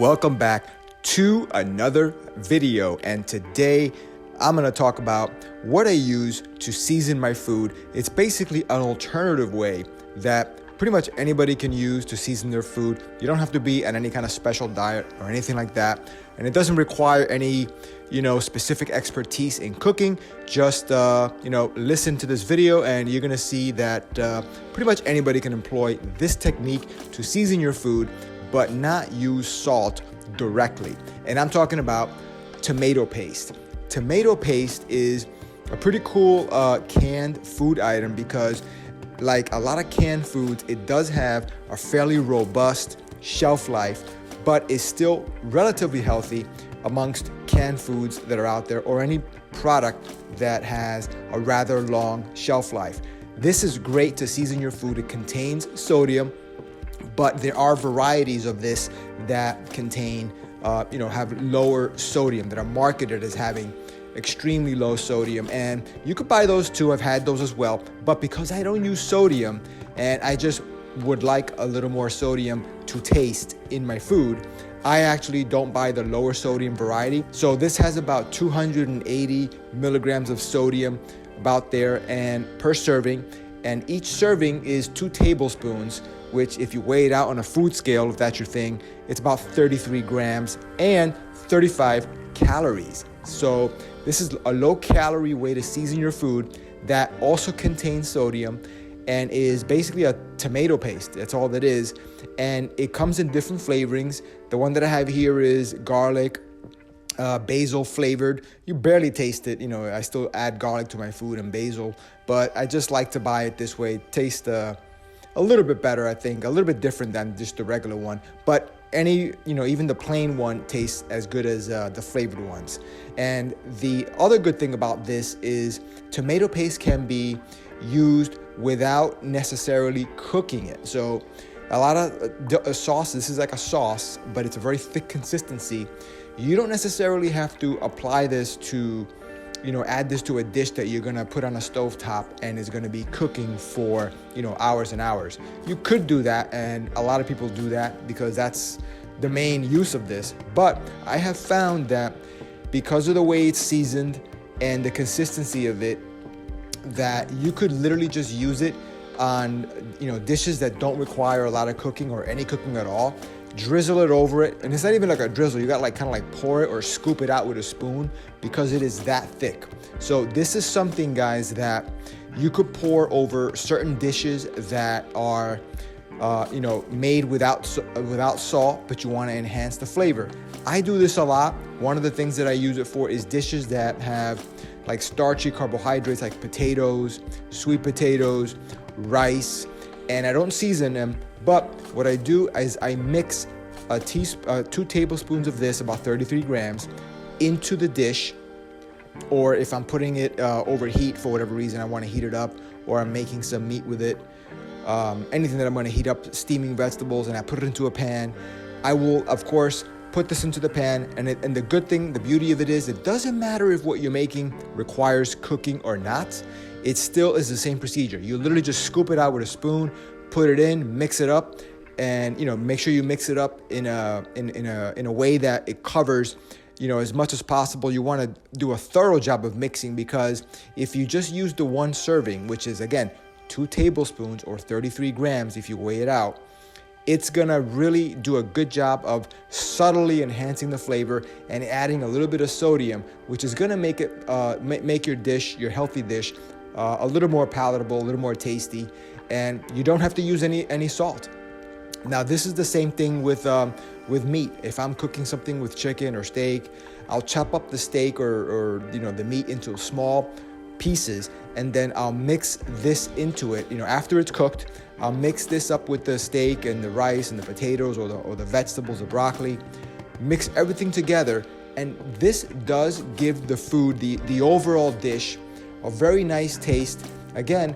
welcome back to another video. And today I'm going to talk about what I use to season my food. It's basically an alternative way that pretty much anybody can use to season their food. You don't have to be on any kind of special diet or anything like that. And it doesn't require any, specific expertise in cooking. Just, listen to this video and you're going to see that pretty much anybody can employ this technique to season your food, but not use salt directly. And I'm talking about tomato paste. Tomato paste is a pretty cool canned food item because like a lot of canned foods, it does have a fairly robust shelf life, but is still relatively healthy amongst canned foods that are out there or any product that has a rather long shelf life. This is great to season your food. It contains sodium, but there are varieties of this that contain, have lower sodium, that are marketed as having extremely low sodium, and you could buy those too. I've had those as well, but because I don't use sodium and I just would like a little more sodium to taste in my food, I actually don't buy the lower sodium variety. So this has about 280 milligrams of sodium about there and per serving, and each serving is 2 tablespoons, which if you weigh it out on a food scale, if that's your thing, it's about 33 grams and 35 calories. So this is a low calorie way to season your food that also contains sodium and is basically a tomato paste. That's all that is. And it comes in different flavorings. The one that I have here is garlic, basil flavored. You barely taste it. I still add garlic to my food and basil, but I just like to buy it this way. It tastes a little bit better, I think, a little bit different than just the regular one. But even the plain one tastes as good as the flavored ones. And the other good thing about this is tomato paste can be used without necessarily cooking it. So a lot of sauce, this is like a sauce, but it's a very thick consistency. You don't necessarily have to apply this to, add this to a dish that you're gonna put on a stovetop and is gonna be cooking for, hours and hours. You could do that, and a lot of people do that because that's the main use of this. But I have found that because of the way it's seasoned and the consistency of it, that you could literally just use it on, dishes that don't require a lot of cooking or any cooking at all. Drizzle it over it, and it's not even like a drizzle. You got kind of pour it or scoop it out with a spoon because it is that thick. So this is something, guys, that you could pour over certain dishes that are made without salt, but you want to enhance the flavor. I do this a lot. One of the things that I use it for is dishes that have like starchy carbohydrates like potatoes, sweet potatoes, rice, and I don't season them. But what I do is I mix 2 tablespoons of this, about 33 grams, into the dish. Or if I'm putting it over heat for whatever reason, I want to heat it up, or I'm making some meat with it, anything that I'm going to heat up, steaming vegetables, and I put it into a pan, I will, of course, put this into the pan. And the good thing, the beauty of it is, it doesn't matter if what you're making requires cooking or not. It still is the same procedure. You literally just scoop it out with a spoon, put it in, mix it up, and make sure you mix it up in a way that it covers as much as possible. You want to do a thorough job of mixing, because if you just use the one serving, which is again 2 tablespoons or 33 grams if you weigh it out, it's gonna really do a good job of subtly enhancing the flavor and adding a little bit of sodium, which is gonna make it make your dish, your healthy dish, a little more palatable, a little more tasty, and you don't have to use any salt. Now this is the same thing with meat. If I'm cooking something with chicken or steak, I'll chop up the steak or the meat into small pieces, and then I'll mix this into it. After it's cooked, I'll mix this up with the steak and the rice and the potatoes or the vegetables, the broccoli, mix everything together, and this does give the food, the overall dish, a very nice taste. Again,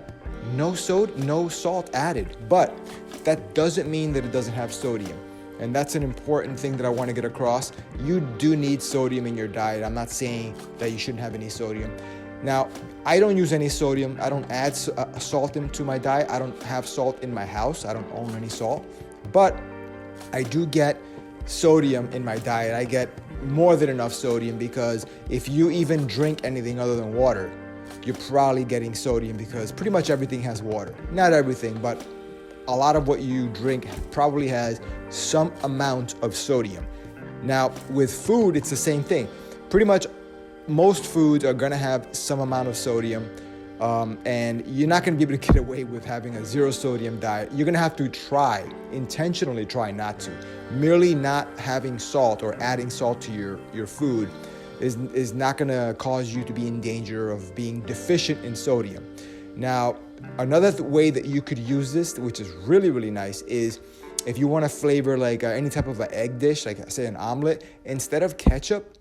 no salt added, but that doesn't mean that it doesn't have sodium. And that's an important thing that I want to get across. You do need sodium in your diet. I'm not saying that you shouldn't have any sodium. Now, I don't use any sodium. I don't add salt into my diet. I don't have salt in my house. I don't own any salt. But I do get sodium in my diet. I get more than enough sodium, because if you even drink anything other than water, you're probably getting sodium, because pretty much everything has water. Not everything, but a lot of what you drink probably has some amount of sodium. Now, with food, it's the same thing. Pretty much most foods are gonna have some amount of sodium, and you're not gonna be able to get away with having a zero sodium diet. You're gonna have to intentionally try not to. Merely not having salt or adding salt to your food is not gonna cause you to be in danger of being deficient in sodium. Now, another way that you could use this, which is really, really nice, is if you wanna flavor like any type of an egg dish, like say an omelet, instead of ketchup,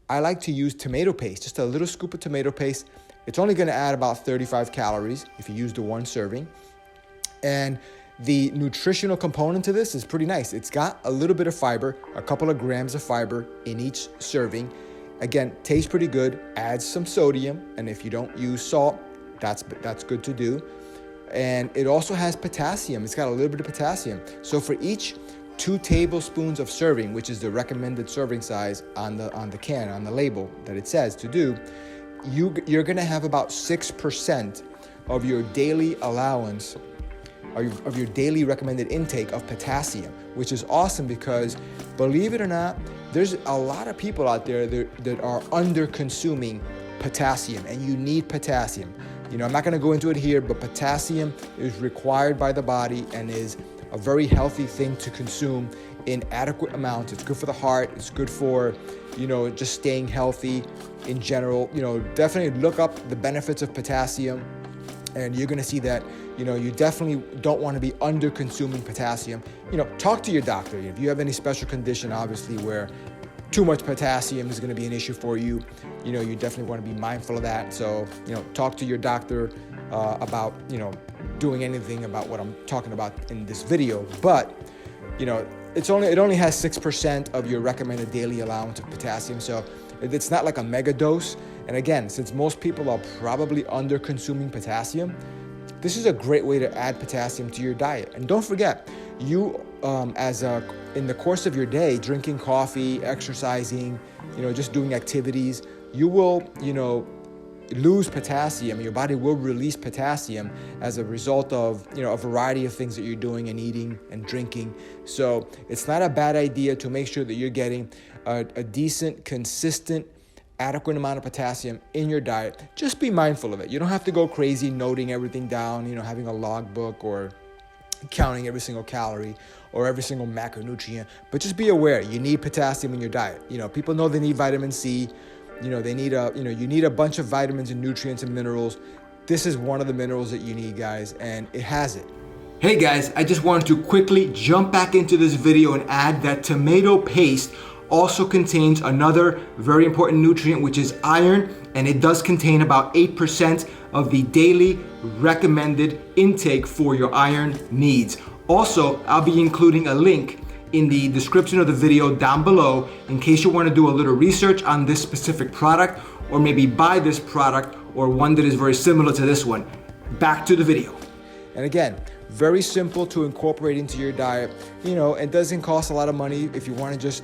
I like to use tomato paste, just a little scoop of tomato paste. It's only gonna add about 35 calories if you use the one serving. And the nutritional component to this is pretty nice. It's got a little bit of fiber, a couple of grams of fiber in each serving. Again, tastes pretty good, adds some sodium, and if you don't use salt, that's good to do. And it also has potassium. It's got a little bit of potassium. So for each 2 tablespoons of serving, which is the recommended serving size on the can, on the label that it says to do, you're gonna have about 6% of your daily allowance, of your daily recommended intake of potassium, which is awesome, because believe it or not, there's a lot of people out there that are under consuming potassium, and you need potassium. You know, I'm not gonna go into it here, but potassium is required by the body and is a very healthy thing to consume in adequate amounts. It's good for the heart. It's good for, just staying healthy in general. Definitely look up the benefits of potassium, and you're gonna see that, you definitely don't wanna be under consuming potassium. Talk to your doctor. If you have any special condition, obviously, where too much potassium is gonna be an issue for you, you definitely wanna be mindful of that. So, talk to your doctor about, doing anything about what I'm talking about in this video. But, it only has 6% of your recommended daily allowance of potassium. So it's not like a mega dose. And again, since most people are probably under consuming potassium, this is a great way to add potassium to your diet. And don't forget, you, in the course of your day, drinking coffee, exercising, just doing activities, you will, lose potassium. Your body will release potassium as a result of, a variety of things that you're doing and eating and drinking. So it's not a bad idea to make sure that you're getting a decent, consistent, adequate amount of potassium in your diet. Just be mindful of it. You don't have to go crazy noting everything down, having a logbook or counting every single calorie or every single macronutrient, but just be aware you need potassium in your diet. People know they need vitamin C. They need you need a bunch of vitamins and nutrients and minerals. This is one of the minerals that you need, guys, and it has it. Hey guys, I just wanted to quickly jump back into this video and add that tomato paste also contains another very important nutrient, which is iron, and it does contain about 8% of the daily recommended intake for your iron needs. Also, I'll be including a link in the description of the video down below in case you want to do a little research on this specific product, or maybe buy this product or one that is very similar to this one. Back to the video. And again, very simple to incorporate into your diet. It doesn't cost a lot of money. If you want to just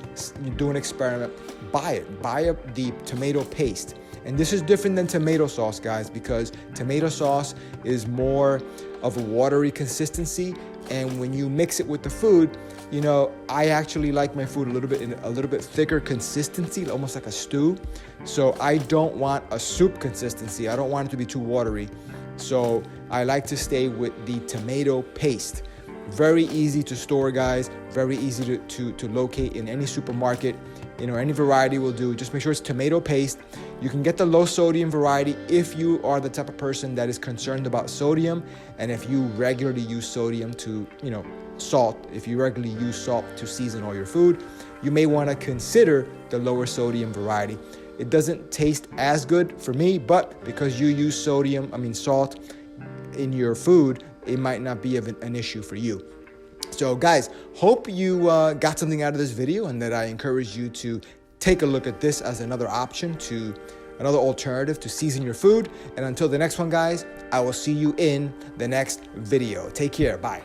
do an experiment, buy it. Buy the tomato paste. And this is different than tomato sauce, guys, because tomato sauce is more of a watery consistency. And when you mix it with the food, I actually like my food a little bit thicker consistency, almost like a stew. So I don't want a soup consistency. I don't want it to be too watery. So I like to stay with the tomato paste. Very easy to store, guys. Very easy to locate in any supermarket. Any variety will do. Just make sure it's tomato paste. You can get the low sodium variety if you are the type of person that is concerned about sodium, and if you regularly use sodium to, salt. If you regularly use salt to season all your food, you may want to consider the lower sodium variety. It doesn't taste as good for me, but because you use salt in your food, it might not be an issue for you. So guys, hope you got something out of this video, and that I encourage you to take a look at this as another option, another alternative to season your food. And until the next one, guys, I will see you in the next video. Take care. Bye.